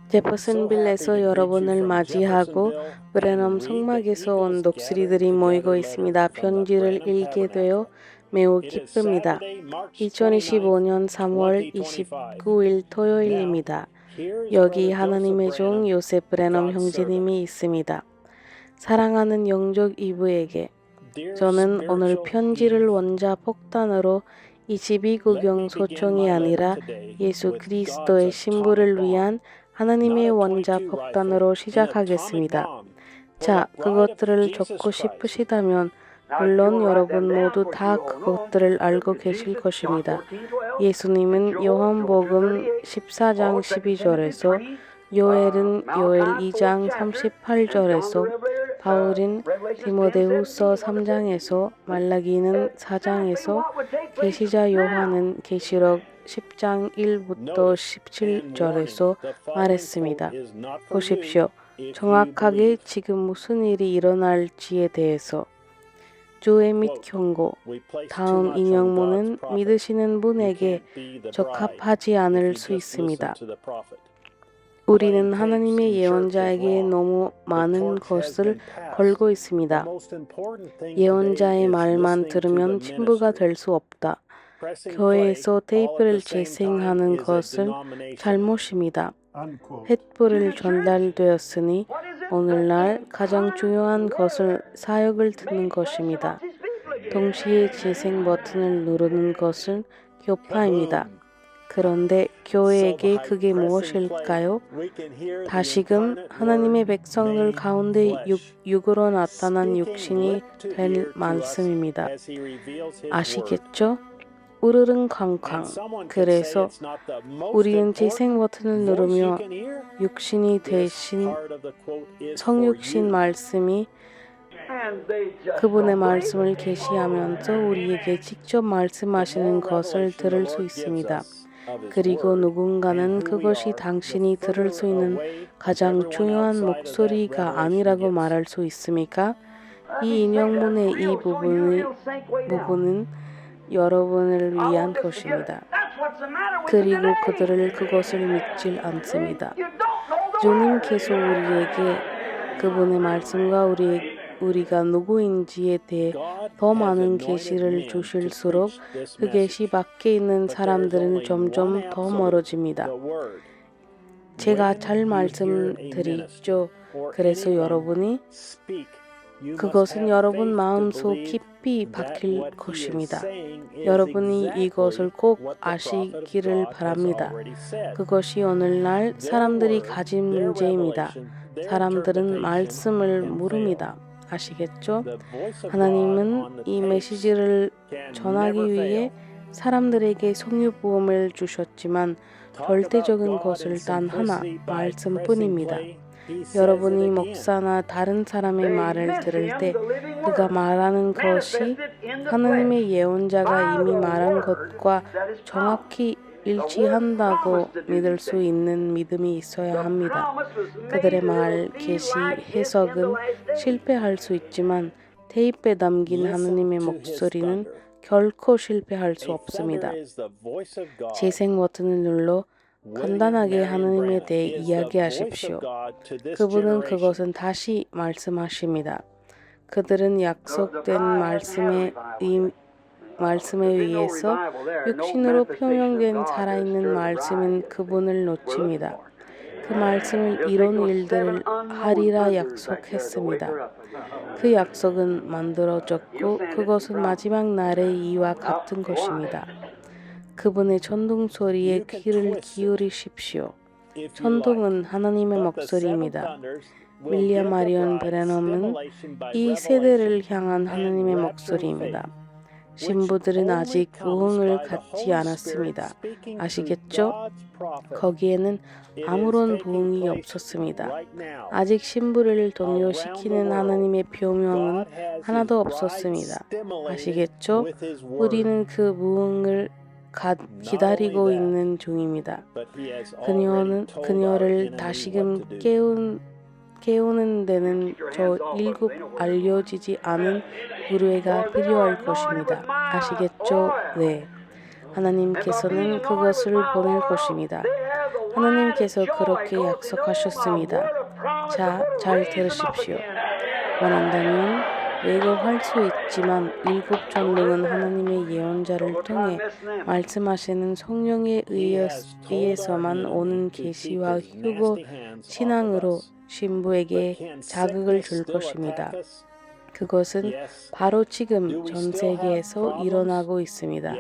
제퍼슨빌에서 여러분을 맞이하고 브레넘 성막에서 온 독수리들이 모이고 있습니다. 편지를 읽게 되어 매우 기쁩니다. 2025년 3월 29일 토요일입니다. 여기 하나님의 종 요셉 브레넘 형제님이 있습니다. 사랑하는 영적 이브에게 저는 오늘 편지를 원자 폭탄으로 22구경 소총이 아니라 예수 그리스도의 신부를 위한 하나님의 원자 폭탄으로 시작하겠습니다. 자, 그것들을 적고 싶으시다면 물론 여러분 모두 다 그것들을 알고 계실 것입니다. 예수님은 요한복음 14장 12절에서 요엘은 요엘 2장 38절에서 바울은 디모데후서 3장에서 말라기는 4장에서 계시자 요한은 계시록 10장 1부터 17절에서 말했습니다. 보십시오. 정확하게 지금 무슨 일이 일어날지에 대해서 조회 및 경고. 다음 인용문은 믿으시는 분에게 적합하지 않을 수 있습니다. 우리는 하나님의 예언자에게 너무 많은 것을 걸고 있습니다. 예언자의 말만 들으면 신부가 될 수 없다. 교회에서 테이프를 재생하는 것은 잘못입니다. 횃불을 전달되었으니 오늘날 가장 중요한 것은 사역을 듣는 것입니다. 동시에 재생 버튼을 누르는 것은 교파입니다. 그런데 교회에게 그게 무엇일까요? 다시금 하나님의 백성들 가운데 육으로 나타난 육신이 될 말씀입니다. 아시겠죠? 우르릉 쾅쾅. 그래서 우리는 재생 버튼을 누르며 육신이 대신 성육신 말씀이 그분의 말씀을 계시하면서 우리에게 직접 말씀하시는 것을 들을 수 있습니다. 그리고 누군가는 그것이 당신이 들을 수 있는 가장 중요한 목소리가 아니라고 말할 수 있습니까? 이 인용문의 이 부분은 여러분을 위한 것입니다. 그리고 그들을 그것을 믿질 않습니다. 주님께서 우리에게 그분의 말씀과 우리가 누구인지에 대해 더 많은 계시를 주실수록 그 계시 밖에 있는 사람들은 점점 더 멀어집니다. 제가 잘 말씀드리죠. 그래서 여러분이 그것은 여러분 마음속 깊이 박힐 것입니다. 여러분이 이것을 꼭 아시기를 바랍니다. 그것이 오늘날 사람들이 가진 문제입니다. 사람들은 말씀을 모릅니다. 아시겠죠? 하나님은 이 메시지를 전하기 위해 사람들에게 성유부음을 주셨지만 절대적인 것을 단 하나, 말씀뿐입니다. 여러분이 목사나 다른 사람의 말을 들을 때 그가 말하는 것이 하나님의 예언자가 이미 말한 것과 정확히 일치한다고 믿을 수 있는 믿음이 있어야 합니다. 그들의 말, 계시, 해석은 실패할 수 있지만 테이프에 담긴 하나님의 목소리는 결코 실패할 수 없습니다. 재생 버튼을 눌러 간단하게 하나님에 대해 이야기하십시오. 그분은 그것은 다시 말씀하십니다. 그들은 약속된 말씀에 의해서 육신으로 표명된 살아있는 말씀인 그분을 놓칩니다. 그 말씀을 이룬 일들을 하리라 약속했습니다. 그 약속은 만들어졌고 그것은 마지막 날의 이와 같은 것입니다. 그분의 천둥 소리에 귀를 기울이십시오. 천둥은 하나님의 목소리입니다. 윌리엄 마리온 브레넘은 이 세대를 향한 하나님의 목소리입니다. 신부들은 아직 부흥을 갖지 않았습니다. 아시겠죠? 거기에는 아무런 부흥이 없었습니다. 아직 신부를 동요시키는 하나님의 표명은 하나도 없었습니다. 아시겠죠? 우리는 그 부흥을 기다리고 있는 중입니다. 그녀를 다시금 깨우는 데는 저 일곱 알려지지 않은 의뢰가 필요할 것입니다. 아시겠죠? 네. 하나님께서는 그것을 보낼 것입니다. 하나님께서 그렇게 약속하셨습니다. 자, 잘 들으십시오. 원한다면 왜곡할 수 있지만 일곱 전능은 하나님의 예언자를 통해 말씀하시는 성령에 의해서만 오는 계시와 휴거 신앙으로 신부에게 자극을 줄 것입니다. 그것은 바로 지금 전 세계에서 일어나고 있습니다.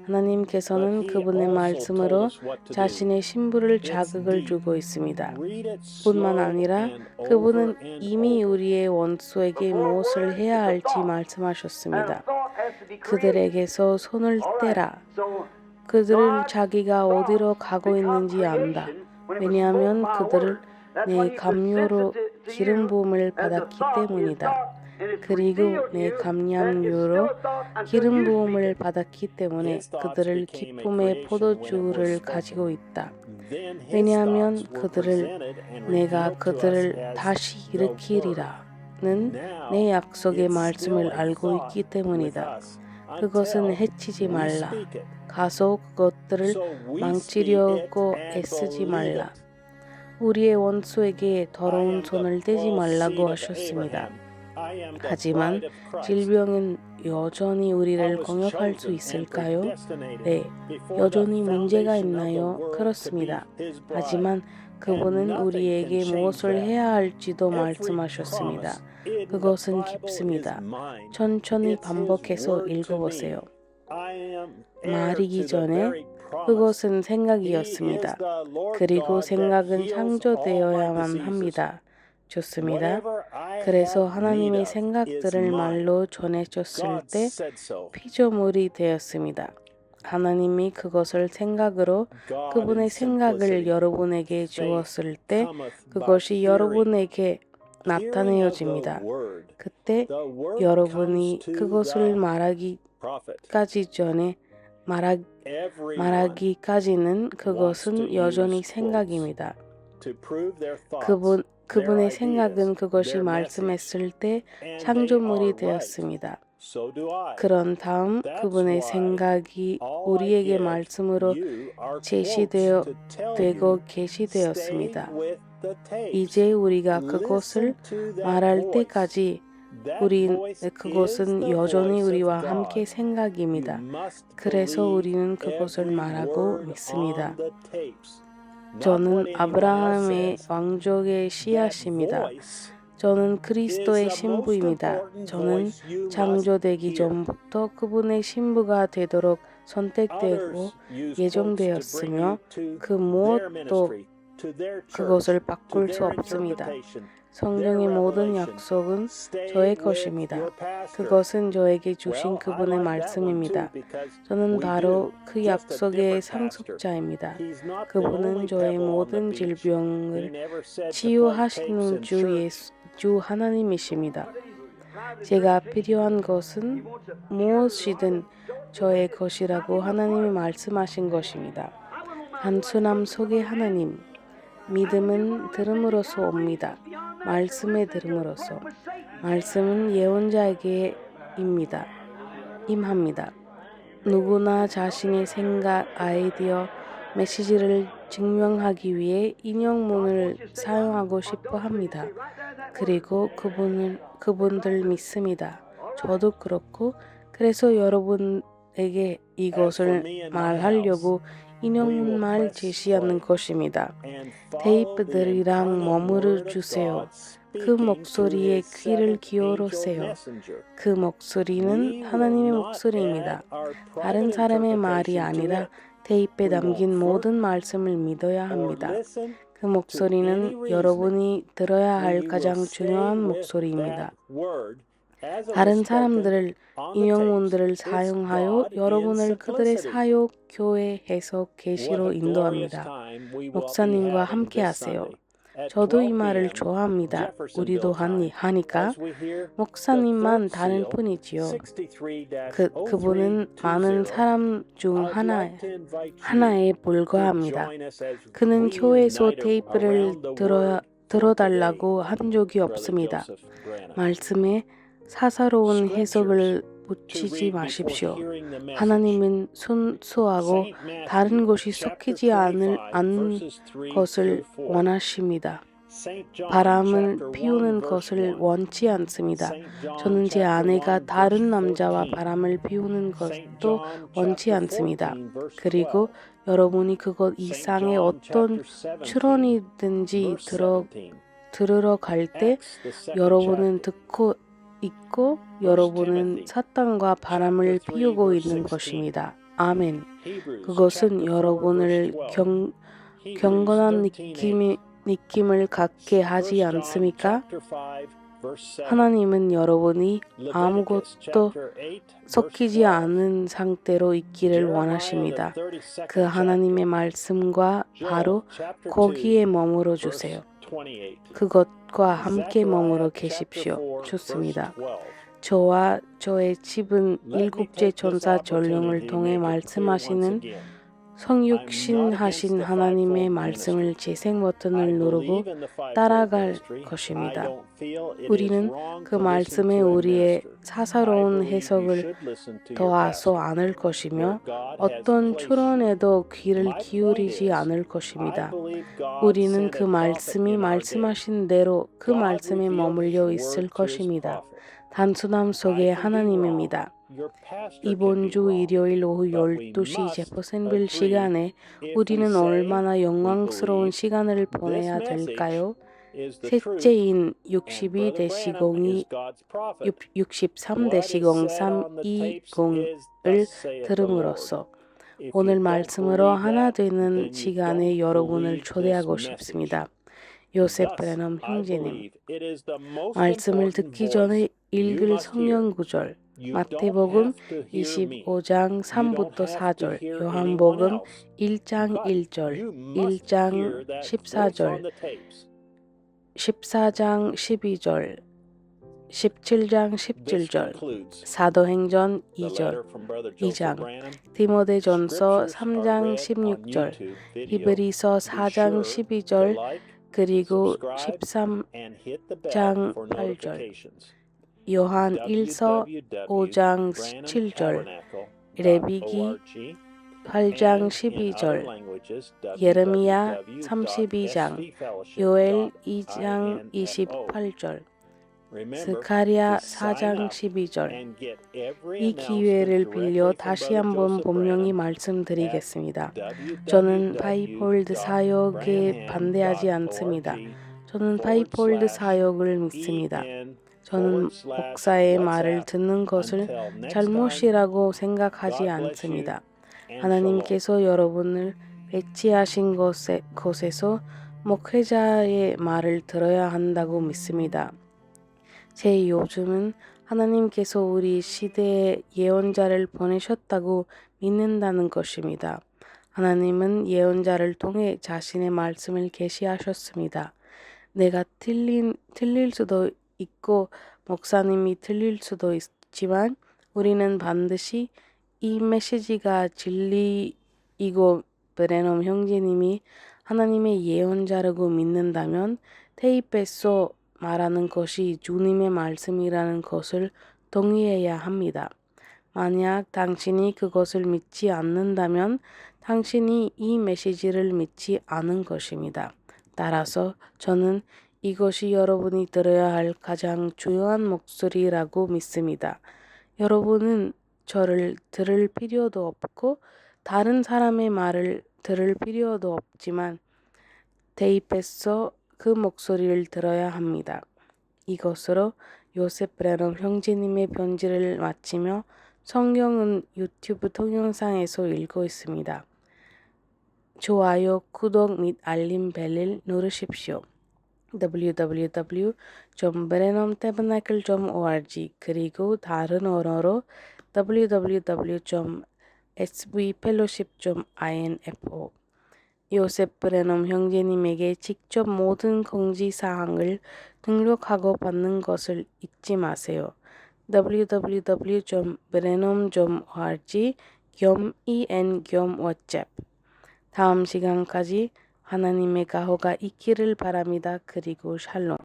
하나님께서는 그분의 말씀으로 자신의 신부를 자극을 주고 있습니다. 뿐만 아니라 그분은 이미 우리의 원수에게 무엇을 해야 할지 말씀하셨습니다. 그들에게서 손을 떼라. 그들을 자기가 어디로 가고 있는지 안다. 왜냐하면 그들을 내 감료로 기름 부음을 받았기 때문이다. 그리고 내 감량유로 기름 부음을 받았기 때문에 그들을 기쁨의 포도주를 가지고 있다. 왜냐하면 그들을 내가 그들을 다시 일으키리라는 내 약속의 말씀을 알고 있기 때문이다. 그것은 해치지 말라. 가서 그것들을 망치려고 애쓰지 말라. 우리의 원수에게 더러운 손을 떼지 말라고 하셨습니다. 하지만 질병은 여전히 우리를 공격할 수 있을까요? 네, 여전히 문제가 있나요? 그렇습니다. 하지만 그분은 우리에게 무엇을 해야 할지도 말씀하셨습니다. 그것은 깊습니다. 천천히 반복해서 읽어보세요. 말이기 전에 그것은 생각이었습니다. 그리고 생각은 창조되어야만 합니다. 좋습니다. 그래서 하나님의 생각들을 말로 전해줬을 때 피조물이 되었습니다. 하나님이 그것을 생각으로 그분의 생각을 여러분에게 주었을 때 그것이 여러분에게 나타내어집니다. 그때 여러분이 그것을 말하기까지는 그것은 여전히 생각입니다. 그분의 생각은 그것이 말씀했을 때 창조물이 되었습니다. 그런 다음 그분의 생각이 우리에게 말씀으로 제시되고 계시되었습니다. 이제 우리가 그것을 말할 때까지 그것은 여전히 우리와 함께 생각입니다. 그래서 우리는 그것을 말하고 믿습니다. 저는 아브라함의 왕족의 씨앗입니다. 저는 그리스도의 신부입니다. 저는 창조되기 전부터 그분의 신부가 되도록 선택되고 예정되었으며 그 무엇도 그것을 바꿀 수 없습니다. 성령의 모든 약속은 저의 것입니다. 그것은 저에게 주신 그분의 말씀입니다. 저는 바로 그 약속의 상속자입니다. 그분은 저의 모든 질병을 치유하시는 주 하나님이십니다. 제가 필요한 것은 무엇이든 저의 것이라고 하나님이 말씀하신 것입니다. 단순함 속의 하나님. 믿음은 들음으로써 옵니다. 말씀에 들음으로써. 말씀은 예언자에게 임합니다. 누구나 자신의 생각, 아이디어, 메시지를 증명하기 위해 인용문을 사용하고 싶어 합니다. 그리고 그분들 믿습니다. 저도 그렇고 그래서 여러분에게 이것을 말하려고 인용문만 제시하는 것입니다. 테이프들이랑 머무르 주세요. 그 목소리에 귀를 기울이세요. 그 목소리는 하나님의 목소리입니다. 다른 사람의 말이 아니라 테이프에 담긴 모든 말씀을 믿어야 합니다. 그 목소리는 여러분이 들어야 할 가장 중요한 목소리입니다. 다른 사람들을 인용문들을 사용하여 여러분을 그들의 사역, 교회, 해석, 계시로 인도합니다. 목사님과 함께하세요. 저도 이 말을 좋아합니다. 우리도 하니까 목사님만 다른 뿐이지요. 그분은 많은 사람 중 하나에 불과합니다. 그는 교회에서 테이프를 들어달라고 한 적이 없습니다. 말씀에 사사로운 해석을 붙이지 마십시오. 하나님은 순수하고 다른 것이 섞이지 않은 것을 원하십니다. 바람을 피우는 것을 원치 않습니다. 저는 제 아내가 다른 남자와 바람을 피우는 것도 원치 않습니다. 그리고 여러분이 그것 이상의 어떤 출원이든지 들으러 갈 때 여러분은 듣고 있고 여러분은 사탄과 바람을 피우고 있는 것입니다. 아멘. 그것은 여러분을 경건한 느낌을 갖게 하지 않습니까? 하나님은 여러분이 아무것도 섞이지 않은 상태로 있기를 원하십니다. 그 하나님의 말씀과 바로 거기에 머물러 주세요. 그것과 함께 머물러 계십시오. 좋습니다. 저와 저의 집은 일곱째 전사 전령을 통해 말씀하시는 성육신하신 하나님의 말씀을 재생 버튼을 누르고 따라갈 것입니다. 우리는 그 말씀에 우리의 사사로운 해석을 더하지 않을 것이며 어떤 추론에도 귀를 기울이지 않을 것입니다. 우리는 그 말씀이 말씀하신 대로 그 말씀에 머물러 있을 것입니다. 단순함 속에 하나님입니다. 이번 주 일요일 오후 12시 제퍼슨빌 시간에 우리는 얼마나 영광스러운 시간을 보내야 될까요? 셋째인 63-03-320을 들음으로써 오늘 말씀으로 하나 되는 시간에 여러분을 초대하고 싶습니다. 요셉 브래넘 형제님, 말씀을 듣기 전에 읽을 성경 구절 마태복음 25장 3부터 4절, 요한복음 1장 1절, 1장 14절, 14장 12절, 17장 17절, 사도행전 2장, 디모데전서 3장 16절, 히브리서 4장 12절, 그리고 13장 8절, 요한 1서 5장 7절, 레위기 8장 12절, 예레미야 32장, 요엘 2장 28절, 스가랴 4장 12절. 이 기회를 빌려 다시 한번 분명히 말씀드리겠습니다. 저는 파이폴드 사역에 반대하지 않습니다. 저는 파이폴드 사역을 믿습니다. 저는 목사의 말을 듣는 것을 잘못이라고 생각하지 않습니다. 하나님께서 여러분을 배치하신 곳에서 목회자의 말을 들어야 한다고 믿습니다. 제 요즘은 하나님께서 우리 시대에 예언자를 보내셨다고 믿는다는 것입니다. 하나님은 예언자를 통해 자신의 말씀을 계시하셨습니다. 내가 틀릴 수도 있고 목사님이 틀릴 수도 있지만 우리는 반드시 이 메시지가 진리이고 브래넘 형제님이 하나님의 예언자라고 믿는다면 테이프에서 말하는 것이 주님의 말씀이라는 것을 동의해야 합니다. 만약 당신이 그것을 믿지 않는다면 당신이 이 메시지를 믿지 않은 것입니다. 따라서 저는 이것이 여러분이 들어야 할 가장 중요한 목소리라고 믿습니다. 여러분은 저를 들을 필요도 없고 다른 사람의 말을 들을 필요도 없지만 테이프에서 그 목소리를 들어야 합니다. 이것으로 요셉 브래넘 형제님의 편지를 마치며 성경은 유튜브 동영상에서 읽고 있습니다. 좋아요, 구독 및 알림 벨을 누르십시오. www.branhamtabernacle.org 그리고 다른 언어로 www.svfellowship.info 요셉 브래넘 형제님에게 직접 모든 공지사항을 등록하고 받는 것을 잊지 마세요. www.branham.org/en/whatsapp 다음 시간까지 하나님의 가호가 있기를 바랍니다. 그리고 샬롬.